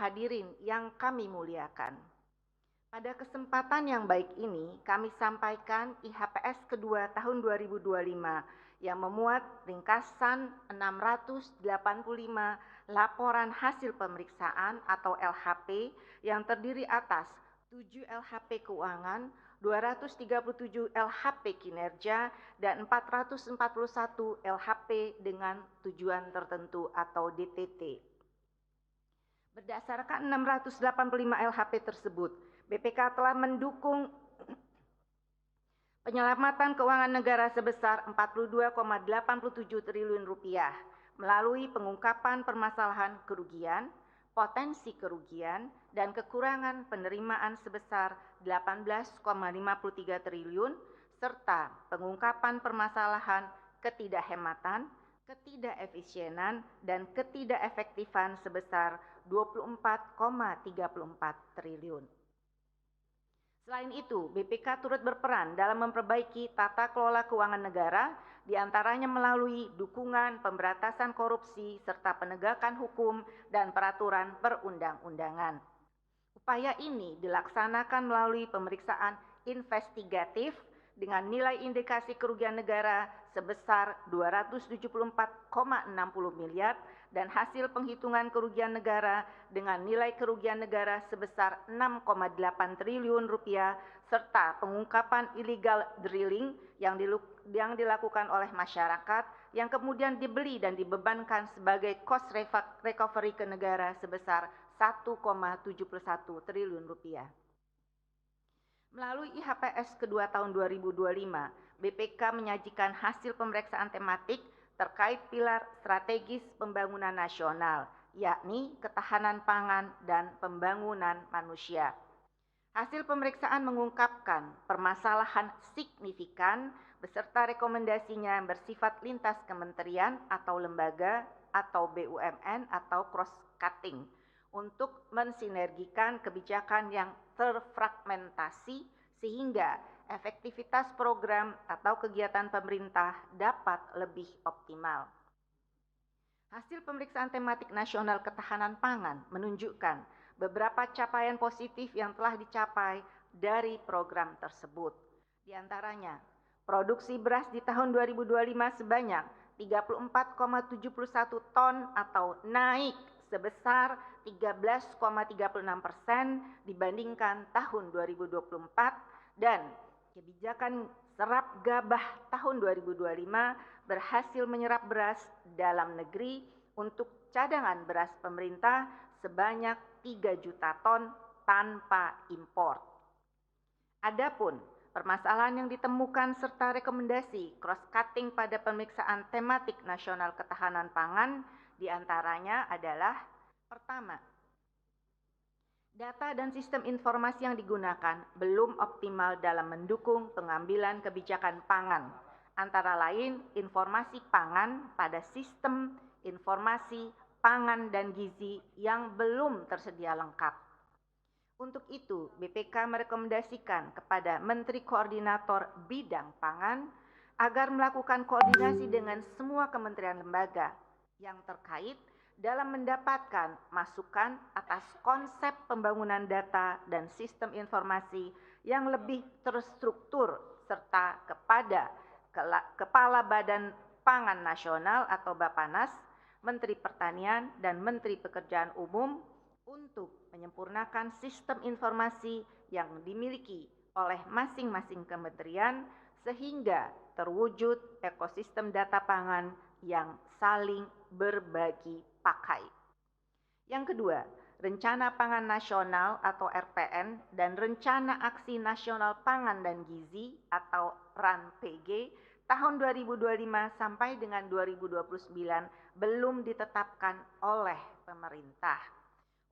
hadirin yang kami muliakan. Pada kesempatan yang baik ini, kami sampaikan IHPS kedua tahun 2025 yang memuat ringkasan 685 laporan hasil pemeriksaan atau LHP yang terdiri atas 7 LHP keuangan, 237 LHP kinerja, dan 441 LHP dengan tujuan tertentu atau DTT. Berdasarkan 685 LHP tersebut, BPK telah mendukung penyelamatan keuangan negara sebesar 42,87 triliun rupiah melalui pengungkapan permasalahan kerugian, potensi kerugian, dan kekurangan penerimaan sebesar 18,53 triliun, serta pengungkapan permasalahan ketidakhematan, ketidakefisienan, dan ketidakefektifan sebesar 24,34 triliun. Selain itu, BPK turut berperan dalam memperbaiki tata kelola keuangan negara, diantaranya melalui dukungan pemberantasan korupsi serta penegakan hukum dan peraturan perundang-undangan. Upaya ini dilaksanakan melalui pemeriksaan investigatif dengan nilai indikasi kerugian negara sebesar 274,60 miliar dan hasil penghitungan kerugian negara dengan nilai kerugian negara sebesar 6,8 triliun rupiah serta pengungkapan illegal drilling yang dilakukan oleh masyarakat yang kemudian dibeli dan dibebankan sebagai cost recovery ke negara sebesar 1,71 triliun rupiah. Melalui IHPS kedua tahun 2025, BPK menyajikan hasil pemeriksaan tematik terkait pilar strategis pembangunan nasional, yakni ketahanan pangan dan pembangunan manusia. Hasil pemeriksaan mengungkapkan permasalahan signifikan beserta rekomendasinya yang bersifat lintas kementerian atau lembaga atau BUMN atau cross-cutting untuk mensinergikan kebijakan yang terfragmentasi sehingga efektivitas program atau kegiatan pemerintah dapat lebih optimal. Hasil pemeriksaan tematik nasional ketahanan pangan menunjukkan beberapa capaian positif yang telah dicapai dari program tersebut. Di antaranya, produksi beras di tahun 2025 sebanyak 34,71 ton atau naik sebesar 13,36% dibandingkan tahun 2024 dan kebijakan serap gabah tahun 2025 berhasil menyerap beras dalam negeri untuk cadangan beras pemerintah sebanyak 3 juta ton tanpa impor. Adapun permasalahan yang ditemukan serta rekomendasi cross-cutting pada pemeriksaan tematik nasional ketahanan pangan diantaranya adalah: pertama, data dan sistem informasi yang digunakan belum optimal dalam mendukung pengambilan kebijakan pangan, antara lain informasi pangan pada sistem informasi pangan dan gizi yang belum tersedia lengkap. Untuk itu, BPK merekomendasikan kepada Menteri Koordinator Bidang Pangan agar melakukan koordinasi dengan semua kementerian lembaga yang terkait dalam mendapatkan masukan atas konsep pembangunan data dan sistem informasi yang lebih terstruktur serta kepada Kepala Badan Pangan Nasional atau Bappenas, Menteri Pertanian, dan Menteri Pekerjaan Umum untuk menyempurnakan sistem informasi yang dimiliki oleh masing-masing kementerian sehingga terwujud ekosistem data pangan yang saling berbagi pakai. Yang kedua, Rencana Pangan Nasional atau RPN dan Rencana Aksi Nasional Pangan dan Gizi atau RANPG tahun 2025 sampai dengan 2029 belum ditetapkan oleh pemerintah.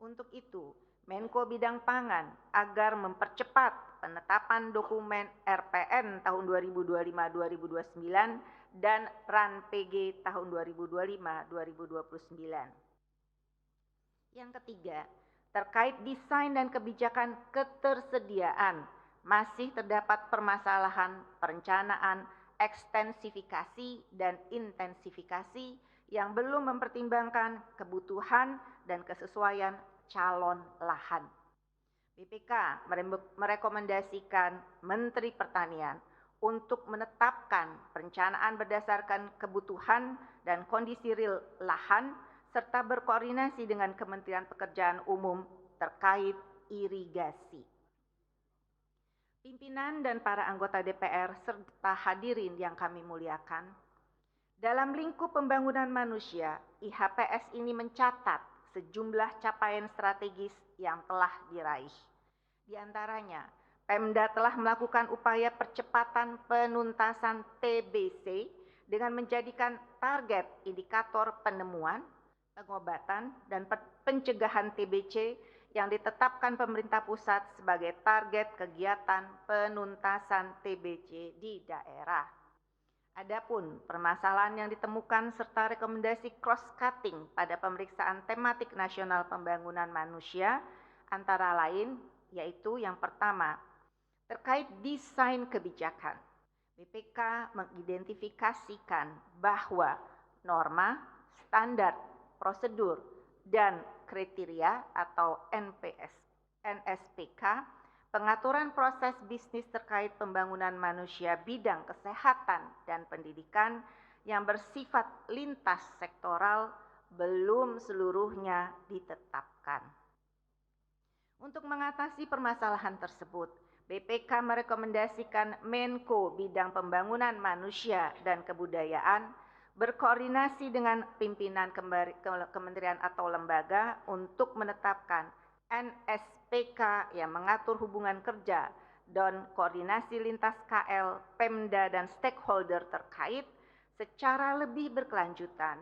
Untuk itu, Menko Bidang Pangan agar mempercepat penetapan dokumen RPN tahun 2025-2029 dan RANPG tahun 2025-2029. Yang ketiga, terkait desain dan kebijakan ketersediaan, masih terdapat permasalahan perencanaan, ekstensifikasi, dan intensifikasi yang belum mempertimbangkan kebutuhan dan kesesuaian calon lahan. BPK merekomendasikan Menteri Pertanian untuk menetapkan perencanaan berdasarkan kebutuhan dan kondisi real lahan serta berkoordinasi dengan Kementerian Pekerjaan Umum terkait irigasi. Pimpinan dan para anggota DPR serta hadirin yang kami muliakan, dalam lingkup pembangunan manusia, IHPS ini mencatat sejumlah capaian strategis yang telah diraih. Di antaranya, Pemda telah melakukan upaya percepatan penuntasan TBC dengan menjadikan target indikator penemuan, pengobatan, dan pencegahan TBC yang ditetapkan pemerintah pusat sebagai target kegiatan penuntasan TBC di daerah. Adapun permasalahan yang ditemukan serta rekomendasi cross-cutting pada pemeriksaan tematik nasional pembangunan manusia antara lain yaitu yang pertama, terkait desain kebijakan. BPK mengidentifikasikan bahwa norma, standar, prosedur, dan kriteria atau NSPK, pengaturan proses bisnis terkait pembangunan manusia bidang kesehatan dan pendidikan yang bersifat lintas sektoral belum seluruhnya ditetapkan. Untuk mengatasi permasalahan tersebut, BPK merekomendasikan Menko Bidang Pembangunan Manusia dan Kebudayaan berkoordinasi dengan pimpinan kementerian atau lembaga untuk menetapkan NSPK yang mengatur hubungan kerja dan koordinasi lintas KL, Pemda, dan stakeholder terkait secara lebih berkelanjutan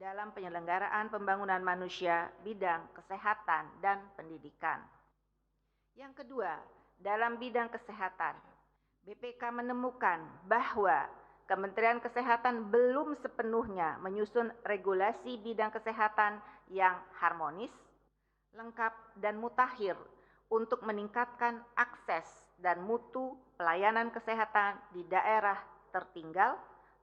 dalam penyelenggaraan pembangunan manusia bidang kesehatan dan pendidikan. Yang kedua, dalam bidang kesehatan, BPK menemukan bahwa Kementerian Kesehatan belum sepenuhnya menyusun regulasi bidang kesehatan yang harmonis, lengkap, dan mutakhir untuk meningkatkan akses dan mutu pelayanan kesehatan di daerah tertinggal,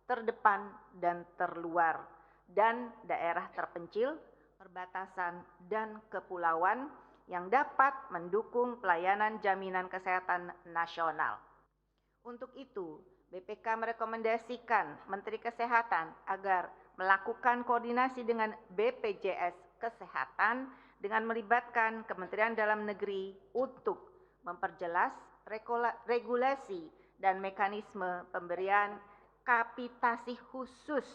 terdepan, dan terluar, dan daerah terpencil, perbatasan, dan kepulauan yang dapat mendukung pelayanan jaminan kesehatan nasional. Untuk itu, BPK merekomendasikan Menteri Kesehatan agar melakukan koordinasi dengan BPJS Kesehatan dengan melibatkan Kementerian Dalam Negeri untuk memperjelas regulasi dan mekanisme pemberian kapitasi khusus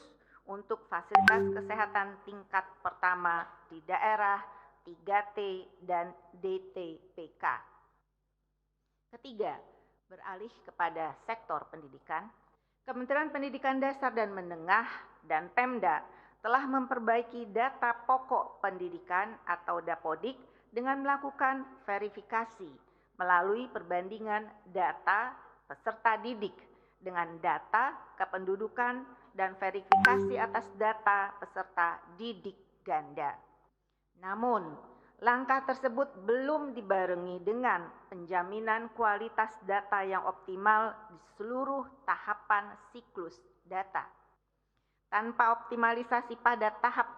untuk fasilitas kesehatan tingkat pertama di daerah 3T dan DTPK. Ketiga, beralih kepada sektor pendidikan, Kementerian Pendidikan Dasar dan Menengah dan Pemda telah memperbaiki data pokok pendidikan atau Dapodik dengan melakukan verifikasi melalui perbandingan data peserta didik dengan data kependudukan dan verifikasi atas data peserta didik ganda. Namun, langkah tersebut belum dibarengi dengan penjaminan kualitas data yang optimal di seluruh tahapan siklus data. Tanpa optimalisasi pada tahap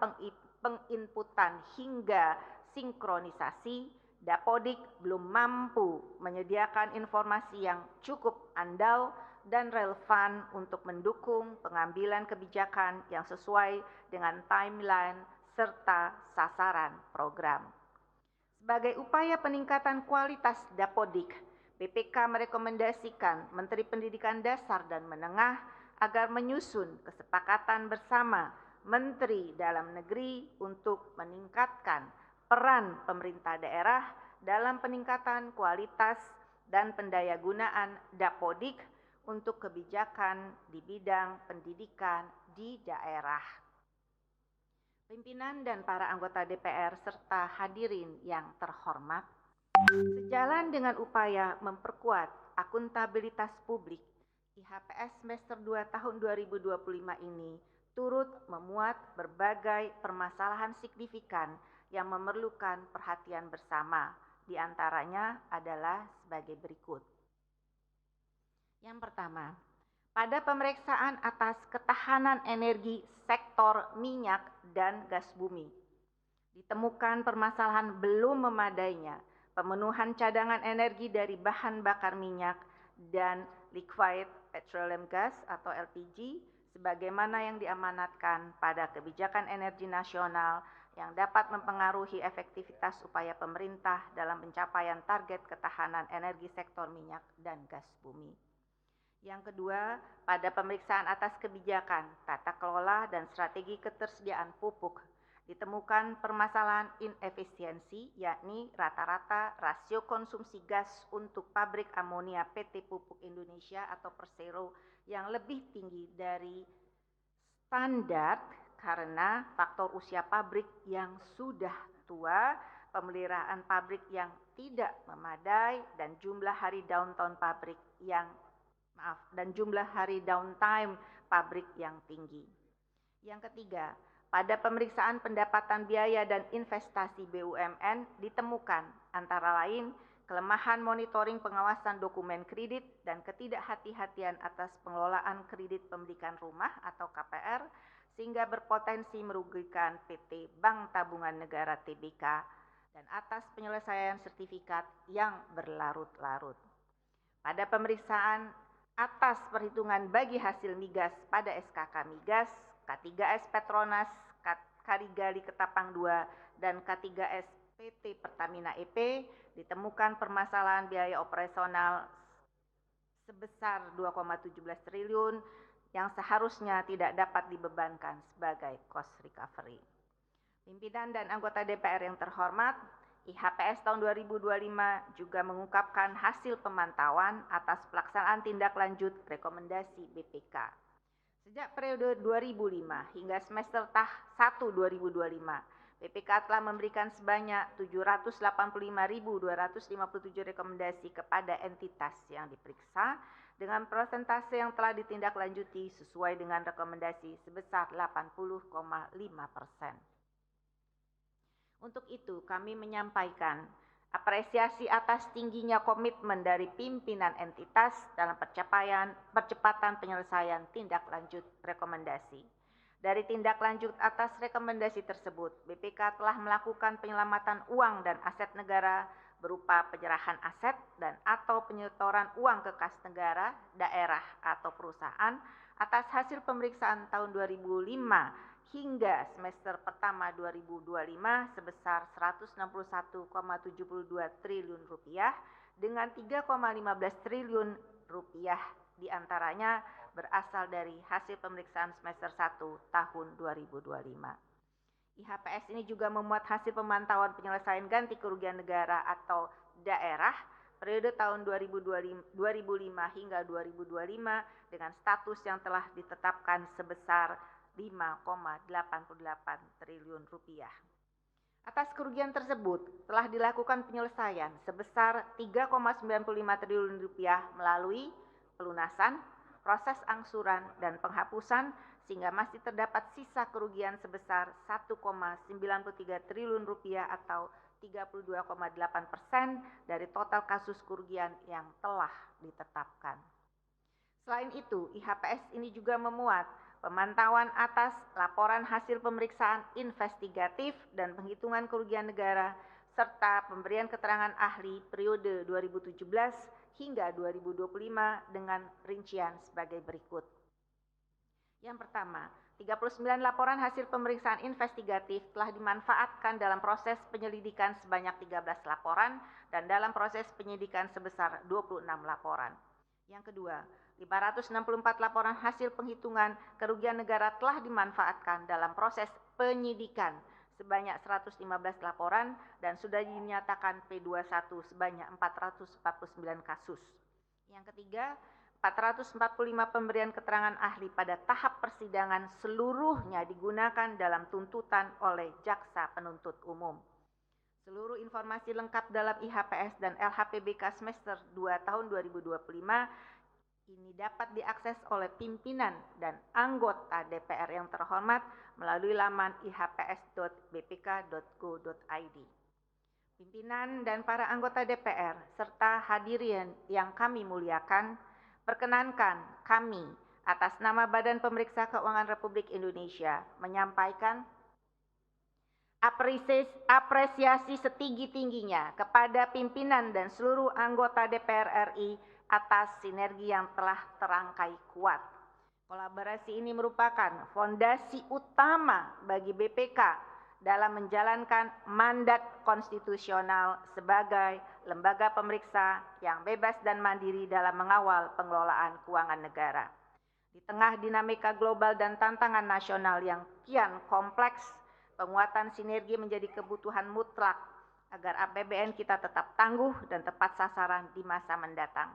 penginputan hingga sinkronisasi, Dapodik belum mampu menyediakan informasi yang cukup andal dan relevan untuk mendukung pengambilan kebijakan yang sesuai dengan timeline serta sasaran program. Sebagai upaya peningkatan kualitas Dapodik, BPK merekomendasikan Menteri Pendidikan Dasar dan Menengah agar menyusun kesepakatan bersama Menteri Dalam Negeri untuk meningkatkan peran pemerintah daerah dalam peningkatan kualitas dan pendayagunaan Dapodik untuk kebijakan di bidang pendidikan di daerah. Pimpinan dan para anggota DPR serta hadirin yang terhormat, sejalan dengan upaya memperkuat akuntabilitas publik, IHPS semester 2 tahun 2025 ini turut memuat berbagai permasalahan signifikan yang memerlukan perhatian bersama, di antaranya adalah sebagai berikut. Yang pertama, pada pemeriksaan atas ketahanan energi sektor minyak dan gas bumi, Ditemukan permasalahan belum memadainya pemenuhan cadangan energi dari bahan bakar minyak dan liquid petroleum gas atau LPG sebagaimana yang diamanatkan pada kebijakan energi nasional yang dapat mempengaruhi efektivitas upaya pemerintah dalam pencapaian target ketahanan energi sektor minyak dan gas bumi. Yang kedua, pada pemeriksaan atas kebijakan, tata kelola, dan strategi ketersediaan pupuk, ditemukan permasalahan inefisiensi, yakni rata-rata rasio konsumsi gas untuk pabrik amonia PT Pupuk Indonesia atau Persero yang lebih tinggi dari standar karena faktor usia pabrik yang sudah tua, pemeliharaan pabrik yang tidak memadai, dan jumlah hari downtime pabrik yang tinggi. Yang ketiga, pada pemeriksaan pendapatan biaya dan investasi BUMN ditemukan antara lain kelemahan monitoring pengawasan dokumen kredit dan ketidakhati-hatian atas pengelolaan kredit pemilikan rumah atau KPR sehingga berpotensi merugikan PT Bank Tabungan Negara Tbk dan atas penyelesaian sertifikat yang berlarut-larut. Pada pemeriksaan atas perhitungan bagi hasil migas pada SKK Migas, K3S Petronas, Karigali Ketapang 2, dan K3S PT Pertamina EP ditemukan permasalahan biaya operasional sebesar 2,17 triliun yang seharusnya tidak dapat dibebankan sebagai cost recovery. Pimpinan dan anggota DPR yang terhormat, IHPS tahun 2025 juga mengungkapkan hasil pemantauan atas pelaksanaan tindak lanjut rekomendasi BPK. Sejak periode 2005 hingga semester 1 2025, BPK telah memberikan sebanyak 785.257 rekomendasi kepada entitas yang diperiksa dengan persentase yang telah ditindaklanjuti sesuai dengan rekomendasi sebesar 80,5%. Untuk itu, kami menyampaikan apresiasi atas tingginya komitmen dari pimpinan entitas dalam percepatan penyelesaian tindak lanjut rekomendasi. Dari tindak lanjut atas rekomendasi tersebut, BPK telah melakukan penyelamatan uang dan aset negara berupa penyerahan aset dan atau penyetoran uang ke kas negara, daerah, atau perusahaan atas hasil pemeriksaan tahun 2005 hingga semester pertama 2025 sebesar 161,72 triliun rupiah dengan 3,15 triliun rupiah diantaranya berasal dari hasil pemeriksaan semester 1 tahun 2025. IHPS ini juga memuat hasil pemantauan penyelesaian ganti kerugian negara atau daerah periode tahun 2005 hingga 2025 dengan status yang telah ditetapkan sebesar 5,88 triliun rupiah. Atas kerugian tersebut telah dilakukan penyelesaian sebesar 3,95 triliun rupiah melalui pelunasan, proses angsuran, dan penghapusan sehingga masih terdapat sisa kerugian sebesar 1,93 triliun rupiah atau 32,8% dari total kasus kerugian yang telah ditetapkan. Selain itu, IHPS ini juga memuat pemantauan atas laporan hasil pemeriksaan investigatif dan penghitungan kerugian negara serta pemberian keterangan ahli periode 2017 hingga 2025 dengan rincian sebagai berikut. Yang pertama, 39 laporan hasil pemeriksaan investigatif telah dimanfaatkan dalam proses penyelidikan sebanyak 13 laporan dan dalam proses penyidikan sebesar 26 laporan. Yang kedua, 564 laporan hasil penghitungan kerugian negara telah dimanfaatkan dalam proses penyidikan sebanyak 115 laporan dan sudah dinyatakan P21 sebanyak 449 kasus. Yang ketiga, 445 pemberian keterangan ahli pada tahap persidangan seluruhnya digunakan dalam tuntutan oleh jaksa penuntut umum. Seluruh informasi lengkap dalam IHPS dan LHPBK semester 2 tahun 2025 ini dapat diakses oleh pimpinan dan anggota DPR yang terhormat melalui laman ihps.bpk.go.id. Pimpinan dan para anggota DPR serta hadirin yang kami muliakan, perkenankan kami atas nama Badan Pemeriksa Keuangan Republik Indonesia menyampaikan Apresiasi setinggi-tingginya kepada pimpinan dan seluruh anggota DPR RI atas sinergi yang telah terangkai kuat. Kolaborasi ini merupakan fondasi utama bagi BPK dalam menjalankan mandat konstitusional sebagai lembaga pemeriksa yang bebas dan mandiri dalam mengawal pengelolaan keuangan negara. Di tengah dinamika global dan tantangan nasional yang kian kompleks, penguatan sinergi menjadi kebutuhan mutlak agar APBN kita tetap tangguh dan tepat sasaran di masa mendatang.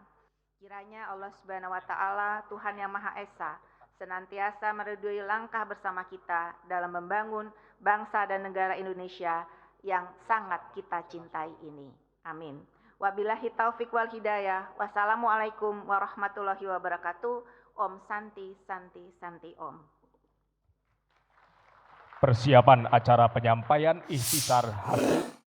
Kiranya Allah Subhanahu wa Ta'ala, Tuhan yang Maha Esa, senantiasa meridhoi langkah bersama kita dalam membangun bangsa dan negara Indonesia yang sangat kita cintai ini. Amin. Wabillahi taufik wal hidayah. Wassalamualaikum warahmatullahi wabarakatuh. Om Santi Santi Santi Om. Persiapan acara penyampaian ikhtisar hasil